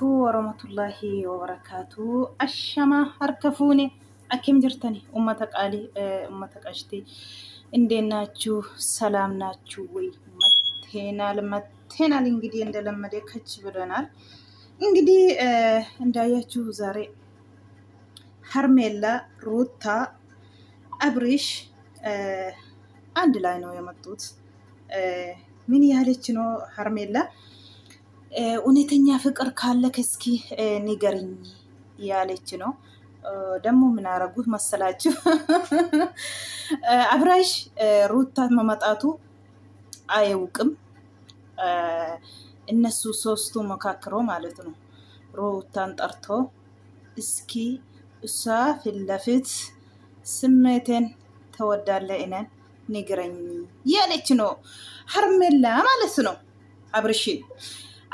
عليكم ورحمة الله وبركاته. الشما هركفوني أكيم جرتني أمتك علي أمتك أشتي إندينا تشو سلام ناتشو وي متهنا لإنجدي إند لما ديك هتشبرنا إنجدي إندايا تشو زاري هرميلا روتا أبريش عند لاينو يمتوت من يهلتشنو هرميلا እውነተኛ ፍቅር ካለክ እስኪ ንገሪኝ ያለች ነው። ደግሞ ምን አረጉት መሰላችሁ? አብራሽ ሩታ መመጣቱ አያውቅም። እነሱ ሶስቱ መካከሮ ማለት ነው። ሩታን ጠርቶ እስኪ እሷ ፊት ለፊት ስሜቴን ተወዳለ እኔን ንገረኝ ያለች ነው። ሀርሜላ ማለት ነው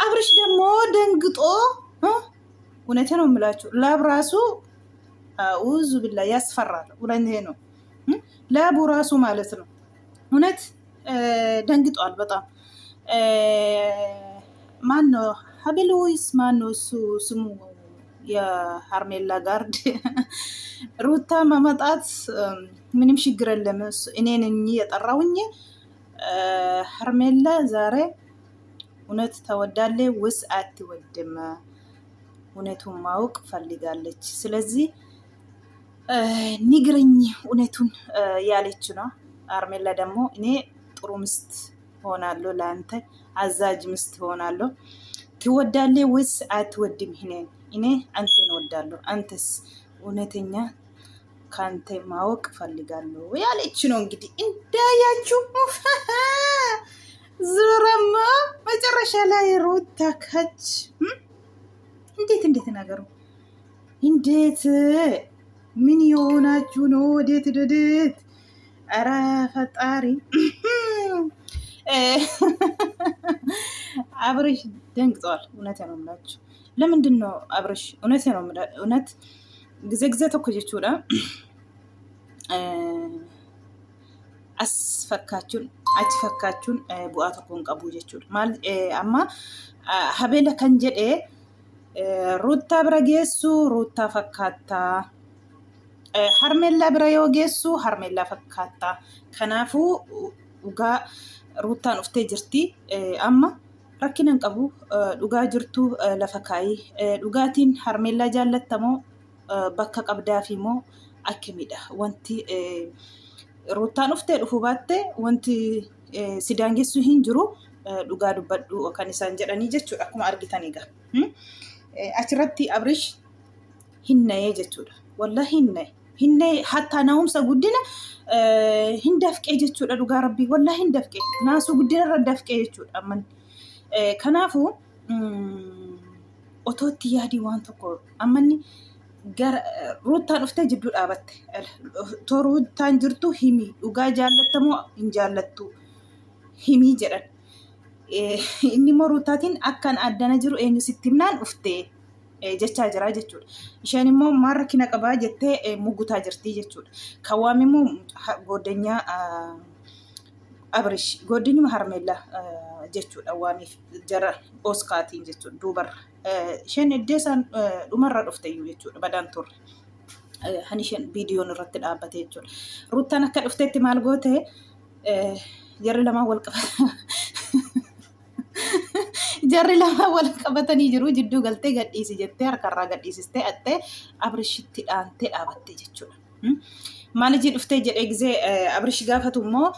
አብርሽ ደግሞ ደንግጦ እውነቴ ነው የምላችሁ ላብ ራሱ አውዙ ቢላ ያስፈራል። እውነቴ ነው ላቡ ራሱ ማለት ነው። እውነት ደንግጧል በጣም። ማን ነው ሀብል ወይስ ማን ነው እሱ ስሙ? የሀርሜላ ጋርድ ሩታ መመጣት ምንም ችግር የለም። እኔ ነኝ የጠራውኝ። ሀርሜላ ዛሬ እውነት ተወዳለ ወይስ አትወድም? እውነቱን ማወቅ ፈልጋለች። ስለዚህ ንግረኝ እውነቱን ያለች ነው። ሀርሜላ ደግሞ እኔ ጥሩ ሚስት ሆናለሁ፣ ለአንተ አዛዥ ሚስት ሆናለሁ። ትወዳለ ወይስ አትወድም? እኔ አንተን እወዳለሁ፣ አንተስ? እውነተኛ ካንተ ማወቅ ፈልጋለሁ ያለች ነው። እንግዲህ እንዳያችሁ ዙረማ መጨረሻ ላይ ሩታ ከች እንዴት ነገሩ እንዴት ምን የሆናችሁ ነው? ወዴት ኧረ ፈጣሪ አብርሽ ደንግጧል። እውነት ነው የምላችሁ። ለምንድን ነው አብርሽ? እውነት ነው እውነት ጊዜ ተኮጀችው ዳ አስፈካችሁን bu'aa tokkoon qabu jechuudha. Maal amma habeela kan jedhe ruuttaa bira geessu ruuttaa fakkaata, harmeellaa bira yoo geessu harmeellaa fakkaata. Kanaafuu dhugaa ruuttaan uftee jirti. Amma rakkina hin qabu, dhugaa jirtu lafa kaayii. Dhugaatiin harmeellaa jaallattamoo bakka qabdaafi moo akkamiidha wanti ruuttaan uftee dhufu baatte wanti si daangessu hin jiru. Dhugaa dubbadhu kan isaan jedhanii jechuudha. Akkuma argitanii egaa achirratti Abrish hinna'ee jechuudha. Wallahi hinna'ee hatta naa'umsa guddina hin dafqee jechuudha. Dhugaa rabbii wallahi hin dafqee, naasuu guddina irra dafqee jechuudha. Amman kanaafuu otootti yaadii waan tokko ammanni gara ruuttaan dhuftee jidduu dhaabatte too ruuttaan jirtu himi dhugaa jaallattamoo hin jaallattu himii jedhan. Inni immoo ruuttaatiin akkan addana jiru eenyu sitti himnaan dhuftee jechaa jira jechuudha. Isheen immoo maal rakkina qabaa jettee muggutaa jirti jechuudha. Kan waamimmoo goddanyaa Abrish goddinyuma Harmeellaa jechuudha. Waamiif jara Oskaatiin jechuudha duubarra. Isheen iddeesaan dhumarra dhufte iyyuu jechuudha. Badaan turre. Hani isheen viidiyoon irratti dhaabbate jechuudha. Ruuttaan akka dhufteetti maal goote jarri lamaa wal qabatanii jiru. Jidduu galtee gadhiisi jettee harkarraa gadhiisistee attee Abrishitti dhaantee dhaabatte jechuudha. Maal ijii dhuftee jedhee gisee Abrish gaafatu immoo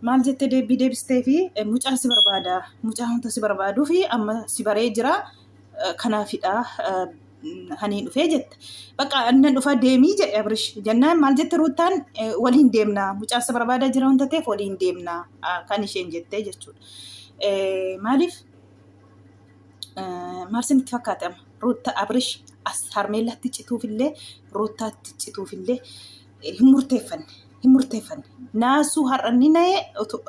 maal jettee deebistee fi mucaa si barbaada, mucaa hunda si barbaaduu fi amma si baree jira kanaafidha hani dhufee jette. Bakka annan dhufa deemii jedhe Abrish jennaan maal jette Ruuttaan waliin deemnaa, mucaa si barbaadaa jira hunda ta'eef waliin deemnaa kan isheen jettee jechuudha. Maaliif maal isinitti fakkaata Ruutta Abrish as Harmeellaatti cituufillee Ruuttaatti cituufillee hin murteeffanne. Naasuu har'anni na'ee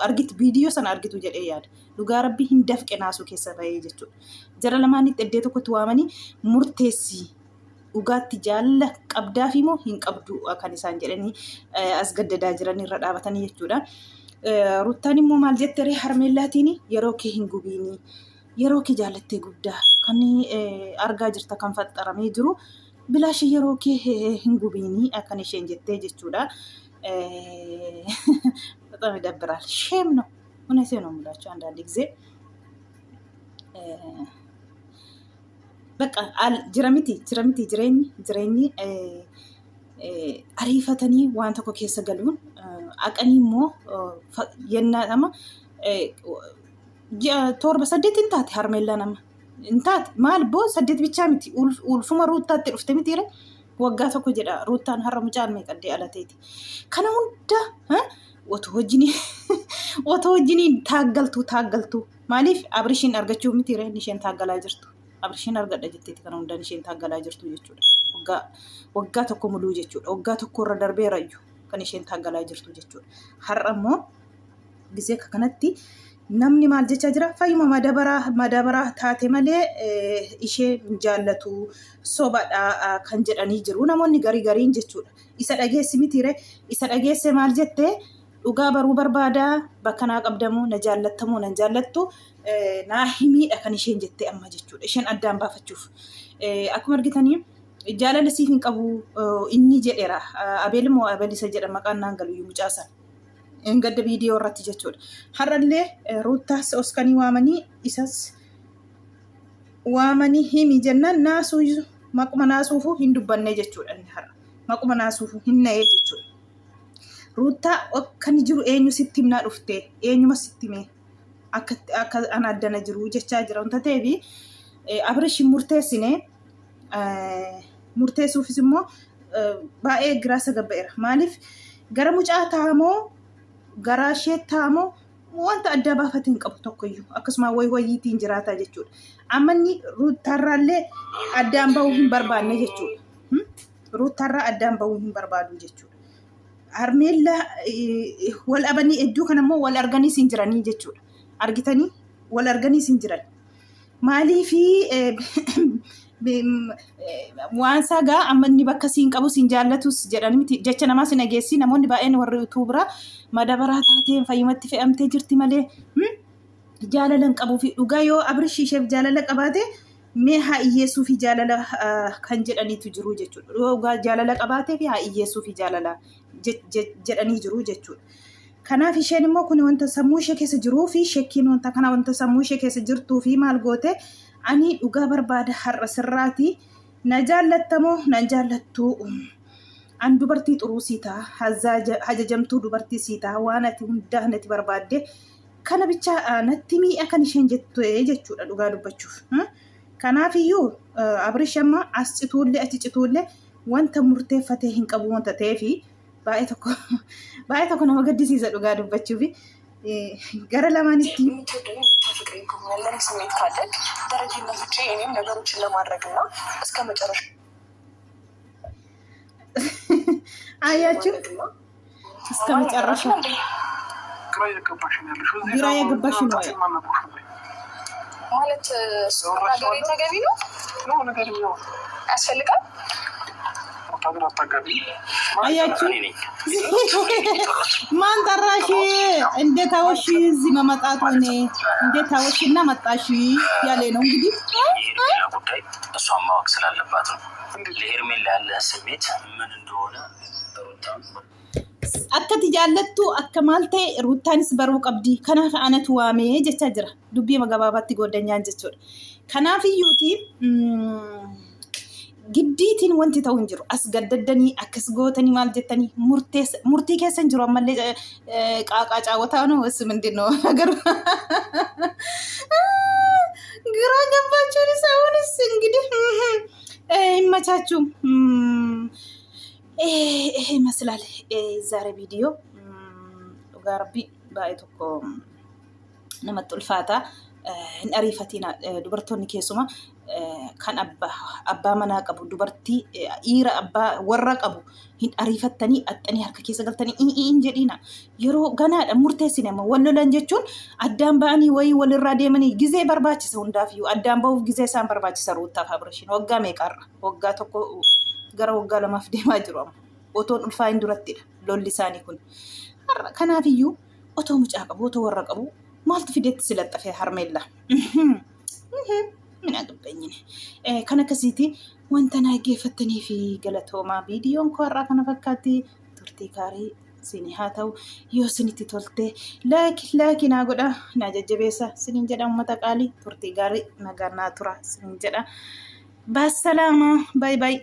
argitu viidiyoo sana argitu jedhee yaada. Dhugaa rabbii hin dafqe naasuu keessa bahee jechuudha. Jara lamaanitti iddoo tokkotti waamanii murteessii dhugaatti jaalala qabdaa fi moo hin qabdu kan isaan jedhanii as gaddadaa jiran irra dhaabatanii jechuudha. Ruuttaan immoo maal jettee Harmeellaatiin yeroo kee hin gubiini. yeroo kee jaalattee guddaa kan argaa jirta kan faxxaramee jiru bilaash yeroo kee hin gubiinii akkan isheen jettee jechuudha. በጣም ይደብራል። ሼም ነው እውነቴን ነው የምላቸው አንዳንድ ጊዜ በቃ ጅረሚቲ jireenyi ariifatanii waan tokko keessa galuun aqanii immoo yennaadhama torba saddeet hin taate harmeellaa nama hin taate maal boo saddeet bichaa miti ulfuma ruuttaatti dhufte mitiire waggaa tokko jedha ruuttaan har'a mucaan meeqaddee alateeti kana hunda otoo wajjiniin taaggaltu maaliif abrishiin argachuuf mitiire isheen taaggalaa jirtu abrishiin argadha jetteeti kana hundaan isheen taaggalaa jirtu jechuudha. waggaa tokko muluu jechuudha. waggaa tokko irra darbeerayyu kan isheen taaggalaa jirtu jechuudha. har'a immoo gisee kanatti namni maal jechaa jira fayyuma madabaraa taate malee ishee jaallatu sobadhaa kan jedhanii jiru namoonni gariin jechuudha. isa dhageesse mitiire isa dhageesse maal jettee dhugaa baruu barbaada bakka naa qabdamu na jaallattamu nan jaallattu naa himiidha kan isheen jettee amma jechuudha. isheen addaan baafachuuf akkuma argitanii jaalala siif hin qabu inni jedheera abeelimoo abeelisa jedha maqaan naan galu mucaasan gadda viidiyoo irratti jechuudha. har'allee ruuttaas oskanii waamanii isas waamanii himi jennaan naasuu maquma naasuufuu hin dubbanne jechuudha. har'a maquma naasuufuu hin na'ee jechuudha. ruuttaa akkan jiru eenyu sitti himnaa dhufte eenyuma sitti himee akka an addana jiru jechaa jira wanta ta'eefi abrishin murteessuufis immoo baay'ee giraasa gabba'eera. maaliif gara mucaa taamoo garaa ishee taamoo wanta adda baafate hin qabu tokkoyyuu akkasuma wayyiitiin jiraataa jechuudha. ammanni ruuttaarraallee addaan bahuu hin barbaanne jechuudha. ruuttaarraa addaan bahuu hin barbaadu jechuudha. harmeella wal abanii hedduu kanammoo wal arganii siin jiranii jechuudha. argitanii wal arganii siin jiran maaliifi waan sagaa ammanni bakka siin qabu siin jaallatus jedhan miti jecha namaa sin dhageessi namoonni baay'een warri utuu bira madabaraa taateen fayyumatti fe'amtee jirti malee jaalalan qabuu fi dhugaa yoo abrishi isheef jaalala qabaate mee haa iyyeessuu fi jaalala kan jedhaniitu jiru jechuudha. dhugaa jaalala qabaatee fi haa iyyeessuu fi jaalala jedhanii jiru jechuudha. kanaaf isheen immoo kun wanta sammuu ishee keessa jiruu fi shakkiin wanta kana wanta sammuu ishee keessa jirtuu fi maal goote ani dhugaa barbaada har'a sirraati na jaallattamoo na jaallattu an dubartii xuruu siitaa hajajamtuu dubartii siitaa waan ati hundaa natti barbaadde kana bicha natti mi'a kan isheen jettu jechuudha dhugaa dubbachuuf. kanaaf iyyuu abrish amma as cituullee achi cituullee wanta murteeffatee hin qabu wanta ta'eefi baay'ee tokko nama gaddisiisa dhugaa dubbachuufi gara lamaanitti ያለን ስሜት ካለን ደረጃና ፍቼ እኔም ነገሮችን ለማድረግና እስከ መጨረሻ አያችሁ እስከ መጨረሻ ግራ የገባሽ ነው ማለት ነገር ተገቢ ነው ነገር ያስፈልጋል። አያችሁ ማን ጠራሽ? እንዴት አወሽ? እዚህ መመጣቱ እኔ እንዴት አወሽና መጣሽ ያለ ነው እንግዲህ ጉዳይ እሷን ማወቅ ስላለባት ነው። ለሄርሜላ ያለ ስሜት ምን እንደሆነ akkati jaallattu akka maal ta'e ruuttaanis baruu qabdi. kanaaf anatu waamee jechaa jira dubbii magabaabaatti gooddanyaan jechuudha. kanaaf iyyuuti giddiitiin wanti ta'u hin jiru. as gaddaddanii akkas gootanii maal jettanii murtii keessa hin jiru. ammallee qaaqaa caawwataa ነው እሱ ምንድን ነው ነገሩ? ግራ ገባችሁን? ሰውንስ እንግዲህ ይመቻችሁ። ይሄ ይመስላል ዛሬ ቪዲዮ dhugaa rabbii baay'ee tokko namatti ulfaata. hin ariifatina dubartoonni keessuma kan abbaa manaa qabu dubartii dhiira abbaa warra qabu hin ariifattanii axxanii harka keessa galtanii in jedhina yeroo ganaadha murteessine amma wal lolan jechuun addaan ba'anii wayii walirraa deemanii gizee barbaachisa hundaafiyyuu addaan ba'uuf gizee isaan barbaachisa. ruuttaaf abrishiin waggaa meeqarra waggaa tokko gara waggaa lamaaf deemaa jiru amma otoon ulfaayin durattidha lolli isaanii kun. kanaafiyyuu otoo mucaa qabu otoo warra qabu maaltu fideetti si laxxafee harmeella Min agabbanyi kana akkasiiti wanta naggeeffattanii fi galatoomaa viidiyoon koo har'aa kana fakkaatti turtii gaarii isinii haa ta'u yoo isinitti tolte laayikii naa godha naa jajjabeessa isiniin jedha uummata qaalii turtii gaarii nagaa naa tura isiniin jedha. Baasalaama baay baay.